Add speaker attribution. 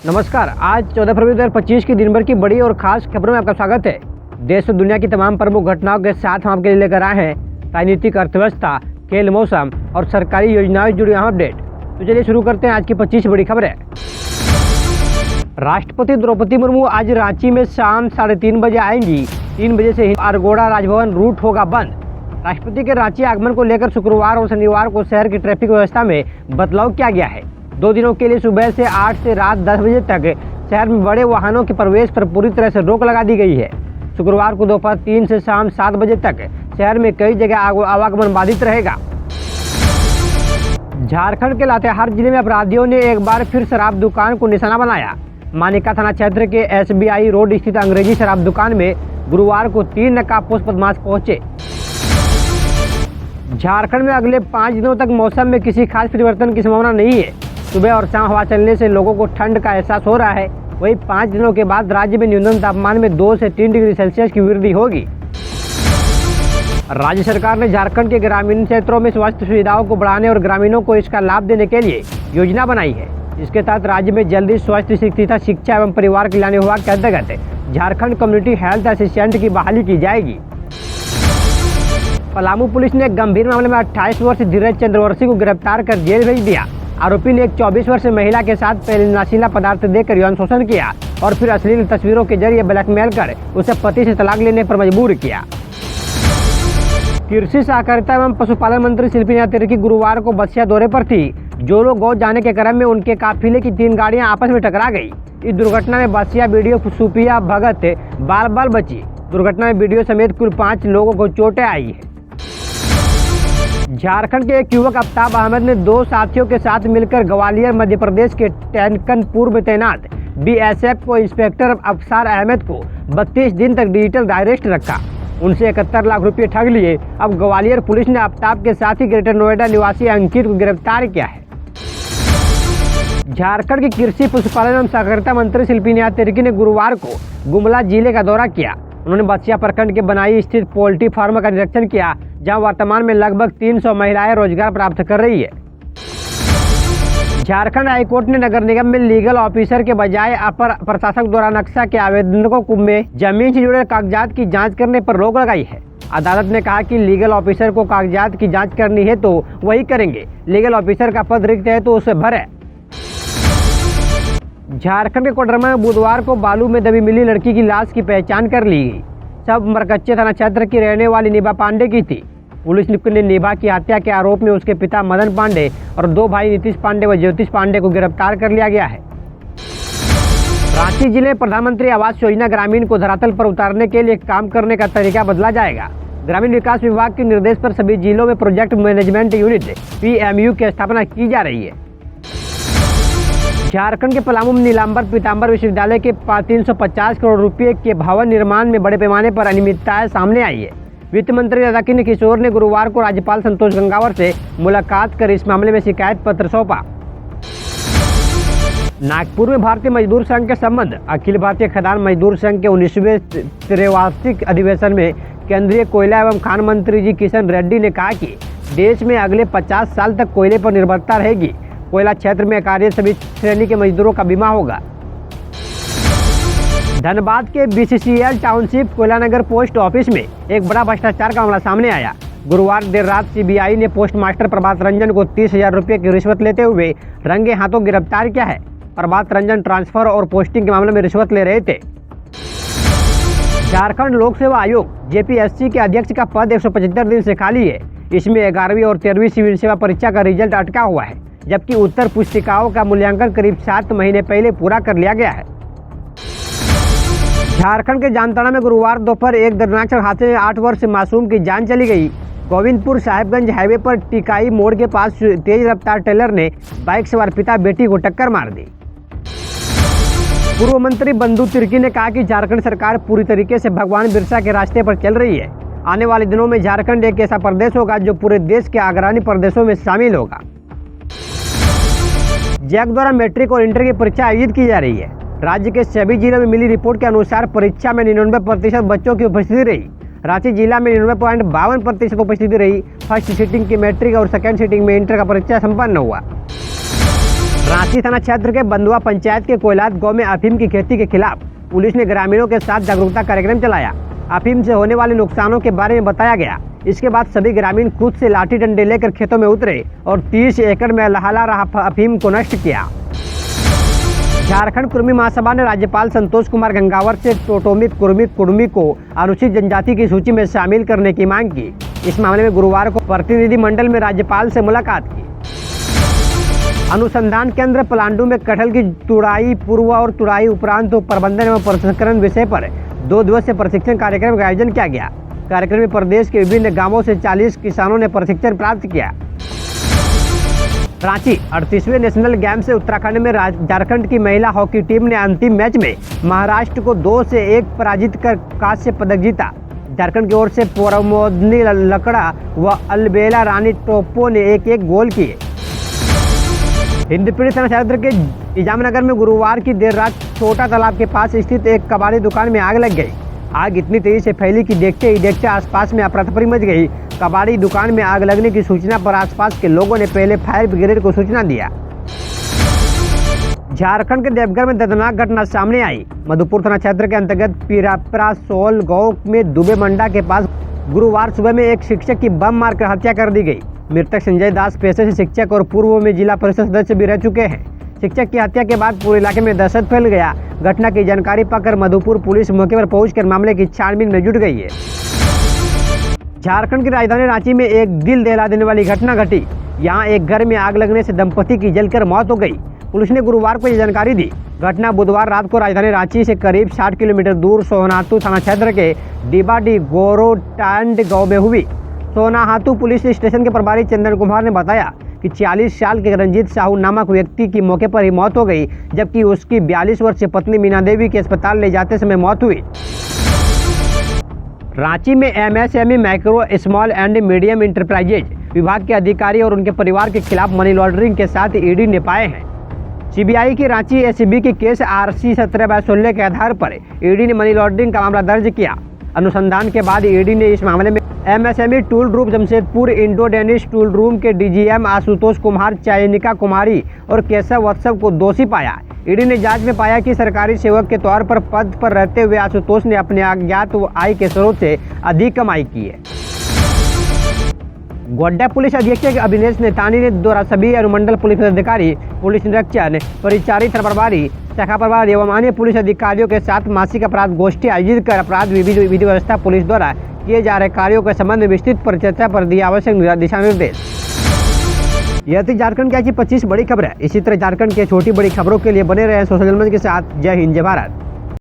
Speaker 1: नमस्कार। आज 14 फरवरी 2025 की दिन भर की बड़ी और खास खबरों में आपका स्वागत है। देश और दुनिया की तमाम प्रमुख घटनाओं के साथ हम आपके लिए लेकर आए हैं राजनीतिक, अर्थव्यवस्था, खेल, मौसम और सरकारी योजनाओं से जुड़ी अहम अपडेट। तो चलिए शुरू करते हैं आज की 25 बड़ी खबरें। राष्ट्रपति द्रौपदी मुर्मू आज रांची में शाम 3:30 बजे आएंगी। 3 बजे से आरगोड़ा राजभवन रूट होगा बंद। राष्ट्रपति के रांची आगमन को लेकर शुक्रवार और शनिवार को शहर की ट्रैफिक व्यवस्था में बदलाव किया गया है। 2 दिनों के लिए सुबह से 8 से रात 10 बजे तक शहर में बड़े वाहनों के प्रवेश पर पूरी तरह से रोक लगा दी गई है। शुक्रवार को दोपहर 3 से शाम 7 बजे तक शहर में कई जगह आवागमन बाधित रहेगा। झारखंड के लातेहार जिले में अपराधियों ने एक बार फिर शराब दुकान को निशाना बनाया। मानिका थाना क्षेत्र के SBI रोड स्थित अंग्रेजी शराब दुकान में गुरुवार को 3 नकाबपोश बदमाश पहुंचे। झारखंड में अगले 5 दिनों तक मौसम में किसी खास परिवर्तन की संभावना नहीं है। सुबह और शाम हवा चलने से लोगों को ठंड का एहसास हो रहा है। वहीं 5 दिनों के बाद राज्य में न्यूनतम तापमान में 2 से 3 डिग्री सेल्सियस की वृद्धि होगी। राज्य सरकार ने झारखंड के ग्रामीण क्षेत्रों में स्वास्थ्य सुविधाओं को बढ़ाने और ग्रामीणों को इसका लाभ देने के लिए योजना बनाई है। इसके तहत राज्य में जल्दी स्वास्थ्य तथा शिक्षा एवं परिवार कल्याण विभाग के अंतर्गत झारखंड कम्युनिटी हेल्थ असिस्टेंट की बहाली की जाएगी। पलामू पुलिस ने गंभीर मामले में 28 वर्षीय धीरज चंद्रवंशी को गिरफ्तार कर जेल भेज दिया। आरोपी ने एक 24 वर्षीय महिला के साथ पहले नशीला पदार्थ देकर यौन शोषण किया और फिर अश्लील तस्वीरों के जरिए ब्लैकमेल कर उसे पति से तलाक लेने पर मजबूर किया। कृषि, सहकारिता एवं पशुपालन मंत्री शिल्पी नाथ तिर्की गुरुवार को बसिया दौरे पर थी। जो लोग गौ जाने के क्रम में उनके काफिले की 3 गाड़ियां आपस में टकरा गई। इस दुर्घटना में बसिया बीडीओ सुपिया भगत बाल बची। दुर्घटना में बीडीओ समेत कुल 5 लोगों को चोटें आई है। झारखंड के एक युवक आफ्ताब अहमद ने 2 साथियों के साथ मिलकर ग्वालियर मध्य प्रदेश के टैनकनपुर में तैनात BSF को इंस्पेक्टर अफसार अहमद को 32 दिन तक डिजिटल अरेस्ट रखा। उनसे 71 लाख रुपए ठग लिए। अब ग्वालियर पुलिस ने आफ्ताब के साथ ही ग्रेटर नोएडा निवासी अंकित को गिरफ्तार किया है। झारखंड के कृषि, पशुपालन एवं सहकारिता मंत्री शिल्पी नाथ तिर्की ने गुरुवार को गुमला जिले का दौरा किया। उन्होंने बसिया प्रखंड के बनाई स्थित पोल्ट्री फार्म का निरीक्षण किया, जहां वर्तमान में लगभग 300 महिलाएं रोजगार प्राप्त कर रही है। झारखंड हाईकोर्ट ने नगर निगम में लीगल ऑफिसर के बजाय अपर प्रशासक द्वारा नक्शा के आवेदकों में जमीन से जुड़े कागजात की जांच करने पर रोक लगाई है। अदालत ने कहा कि लीगल ऑफिसर को कागजात की जांच करनी है तो वही करेंगे। लीगल ऑफिसर का पद रिक्त है तो उसे भरे। झारखंड के कोडरमा में बुधवार को बालू में दबी मिली लड़की की लाश की पहचान कर ली गई। सब मरकच्चे थाना क्षेत्र की रहने वाली निभा पांडे की थी। पुलिस ने निभा की हत्या के आरोप में उसके पिता मदन पांडे और 2 भाई नीतीश पांडे व ज्योतिष पांडे को गिरफ्तार कर लिया गया है। रांची जिले प्रधानमंत्री आवास योजना ग्रामीण को धरातल पर उतारने के लिए काम करने का तरीका बदला जाएगा। ग्रामीण विकास विभाग के निर्देश पर सभी जिलों में प्रोजेक्ट मैनेजमेंट यूनिट PMU की स्थापना की जा रही है। झारखंड के पलामू में नीलांबर पीताम्बर विश्वविद्यालय के 350 करोड़ रुपए के भवन निर्माण में बड़े पैमाने पर अनियमितताएं सामने आई है। वित्त मंत्री राधाकिशन किशोर ने गुरुवार को राज्यपाल संतोष गंगवार से मुलाकात कर इस मामले में शिकायत पत्र सौंपा। नागपुर में भारतीय मजदूर संघ के संबंध अखिल भारतीय खदान मजदूर संघ के 19वें त्रैवार्षिक अधिवेशन में केंद्रीय कोयला एवं खान मंत्री जी किशन रेड्डी ने कहा कि देश में अगले 50 साल तक कोयले पर निर्भरता रहेगी। कोयला क्षेत्र में कार्यरत सभी श्रेणी के मजदूरों का बीमा होगा। धनबाद के BCCL township Koylanagar post office में एक बड़ा भ्रष्टाचार का मामला सामने आया। गुरुवार देर रात CBI ने पोस्ट मास्टर प्रभात रंजन को 30,000 रुपये की रिश्वत लेते हुए रंगे हाथों गिरफ्तार किया है। प्रभात रंजन ट्रांसफर और पोस्टिंग के मामले में रिश्वत ले रहे थे। झारखंड लोक सेवा आयोग JPSC के अध्यक्ष का पद 175 दिन से खाली है। इसमें 11वीं और 13वीं सिविल सेवा परीक्षा का रिजल्ट अटका हुआ है, जबकि उत्तर पुस्तिकाओं का मूल्यांकन करीब 7 महीने पहले पूरा कर लिया गया है। झारखंड के जामताड़ा में गुरुवार दोपहर एक दर्दनाक हादसे में 8 वर्षीय मासूम की जान चली गई। गोविंदपुर साहिबगंज हाईवे पर टिकाई मोड़ के पास तेज रफ्तार ट्रेलर ने बाइक सवार पिता बेटी को टक्कर मार दी। पूर्व मंत्री बंधु तिर्की ने कहा कि झारखंड सरकार पूरी तरीके से भगवान बिरसा के रास्ते पर चल रही है। आने वाले दिनों में झारखंड एक ऐसा प्रदेश होगा जो पूरे देश के अग्रणी प्रदेशों में शामिल होगा। जैक द्वारा मैट्रिक और इंटर की परीक्षा आयोजित की जा रही है। राज्य के सभी जिलों में मिली रिपोर्ट के अनुसार परीक्षा में 99% बच्चों की उपस्थिति रही। रांची जिला में 99.52% उपस्थिति रही। फर्स्ट सीटिंग की मैट्रिक और सेकेंड सीटिंग में इंटर का परीक्षा संपन्न हुआ। रांची थाना क्षेत्र के बंदुआ पंचायत के कोयलात गांव में अफीम की खेती के खिलाफ पुलिस ने ग्रामीणों के साथ जागरूकता कार्यक्रम चलाया। अफीम से होने वाले नुकसानों के बारे में बताया गया। इसके बाद सभी ग्रामीण खुद से लाठी डंडे लेकर खेतों में उतरे और 30 एकड़ में लहला रहा अफीम को नष्ट किया। झारखंड कुर्मी महासभा ने राज्यपाल संतोष कुमार गंगावर से टोटोमित कुर्मी को अनुसूचित जनजाति की सूची में शामिल करने की मांग की। इस मामले में गुरुवार को प्रतिनिधिमंडल में राज्यपाल से मुलाकात की। अनुसंधान केंद्र पलांडू में कटहल की तुड़ाई पूर्व और तुड़ाई उपरांत प्रबंधन एवं प्रसंस्करण विषय पर 2 दिवसीय प्रशिक्षण कार्यक्रम का आयोजन किया गया। कार्यक्रम में प्रदेश के विभिन्न गांवों से 40 किसानों ने प्रशिक्षण प्राप्त किया। रांची 38वें नेशनल गेम से उत्तराखंड में झारखंड की महिला हॉकी टीम ने अंतिम मैच में महाराष्ट्र को 2-1 पराजित कर कांस्य पदक जीता। झारखंड की ओर से प्रमोदनी लकड़ा व अलबेला रानी टोप्पो ने 1-1 गोल किए। हिंदपीढ़ी थाना क्षेत्र के इजामनगर में गुरुवार की देर रात छोटा तालाब के पास स्थित एक कबाड़ी दुकान में आग लग गई। आग इतनी तेजी से फैली कि देखते ही देखते आसपास में अफरा-तफरी मच गई। कबाड़ी दुकान में आग लगने की सूचना पर आसपास के लोगों ने पहले फायर ब्रिगेड को सूचना दिया। झारखंड के देवघर में दर्दनाक घटना सामने आई। मधुपुर थाना क्षेत्र के अंतर्गत पीरापरा सोल गांव में दुबे मंडा के पास गुरुवार सुबह में एक शिक्षक की बम मारकर हत्या कर दी गई। मृतक संजय दास पेशे से शिक्षक और पूर्व में जिला परिषद सदस्य भी रह चुके हैं। शिक्षक की हत्या के बाद पूरे इलाके में दहशत फैल गया। घटना की जानकारी पाकर मधुपुर पुलिस मौके पर पहुंचकर मामले की छानबीन में जुट गई है। झारखंड की राजधानी रांची में एक दिल दहला देने वाली घटना घटी। यहां एक घर में आग लगने से दंपति की जलकर मौत हो गई। पुलिस ने गुरुवार को यह जानकारी दी। घटना बुधवार रात को राजधानी रांची से करीब 60 किलोमीटर दूर सोनाहातू थाना क्षेत्र के डिबाडी गोरोटांड गांव में हुई। सोनाहातू पुलिस स्टेशन के प्रभारी चंदन कुमार ने बताया कि 40 साल के रंजीत साहू नामक व्यक्ति की मौके पर ही मौत हो गई, जबकि उसकी 42 वर्षीय पत्नी मीना देवी की अस्पताल ले जाते समय मौत हुई। रांची में MSME micro small and medium enterprises विभाग के अधिकारी और उनके परिवार के खिलाफ मनी लॉन्ड्रिंग के साथ ईडी ने पाए हैं। सीबीआई की रांची एसीबी के केस RC 17/16 के आधार पर ईडी ने मनी लॉन्ड्रिंग का मामला दर्ज किया। अनुसंधान के बाद ईडी ने इस मामले में MSME tool group Jamshedpur Indo Danish tool room के DGM आशुतोष कुमार, चयनिका कुमारी और केशव वत्सव को दोषी पाया। ईडी ने जांच में पाया कि सरकारी सेवक के तौर पर पद पर रहते हुए आशुतोष ने अपने अज्ञात आय के स्रोत से अधिक कमाई की है। गोड्डा पुलिस अधीक्षक अभिनेश नेतानी ने द्वारा सभी अनुमंडल पुलिस अधिकारी, पुलिस निरीक्षण, परिचारी थाना प्रभारी, शाखा प्रभारी एवं अन्य पुलिस अधिकारियों के साथ मासिक अपराध गोष्ठी आयोजित कर अपराध विधि व्यवस्था पुलिस द्वारा किए जा रहे कार्यों के संबंध में विस्तृत परिचर्चा पर दिया आवश्यक दिशा निर्देश। यह थी झारखंड की आज की 25 बड़ी खबरें। इसी तरह झारखंड के छोटी बड़ी खबरों के लिए बने रहे सोशल मीडिया के साथ। जय हिंद, जय भारत।